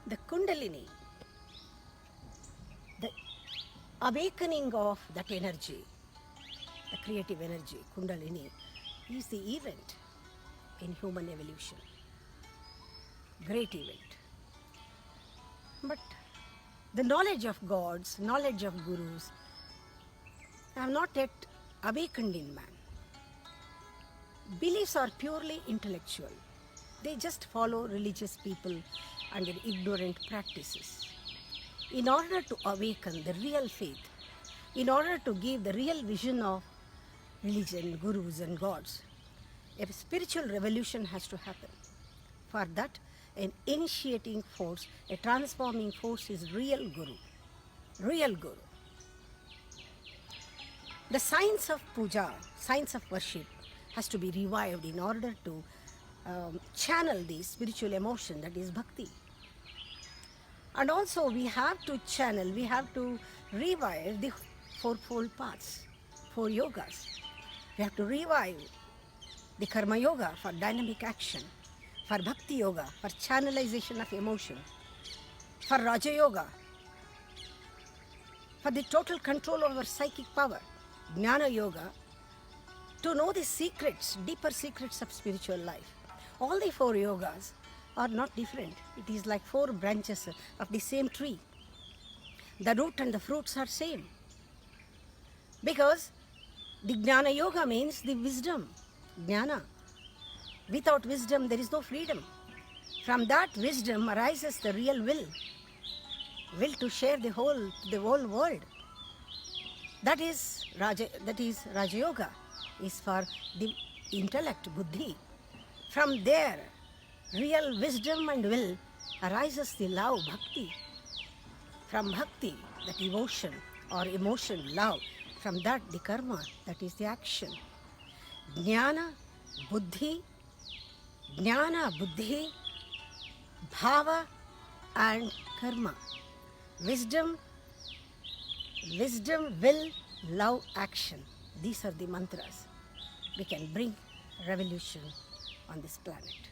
The Kundalini, the awakening of that energy, the creative energy, Kundalini, is the event in human evolution. Great event. But the knowledge of gods, knowledge of gurus have not yet awakened in man. Beliefs are purely intellectual. They just follow religious people and their ignorant practices. In order to awaken the real faith, in order to give the real vision of religion, gurus and gods, a spiritual revolution has to happen. For that, an initiating force, a transforming force is real guru. Real guru. The science of puja, science of worship, has to be revived in order to channel the spiritual emotion that is bhakti. And also we have to channel, we have to revive the fourfold paths, 4 yogas. We have to revive the karma yoga for dynamic action, for bhakti yoga, for channelization of emotion, for raja yoga, for the total control over psychic power, jnana yoga, to know the secrets, deeper secrets of spiritual life. All the 4 yogas are not different. It is like 4 branches of the same tree. The root and the fruits are same. Because the Jnana Yoga means the wisdom, Jnana. Without wisdom, there is no freedom. From that wisdom arises the real will to share the whole world. That is Raja Yoga, is for the intellect, buddhi. From there, real wisdom and will arises the love, bhakti. From bhakti, that devotion or emotion, love. From that, the karma, that is the action. Jnana, buddhi, bhava and karma. Wisdom, will, love, action. These are the mantras. We can bring revolution on this planet.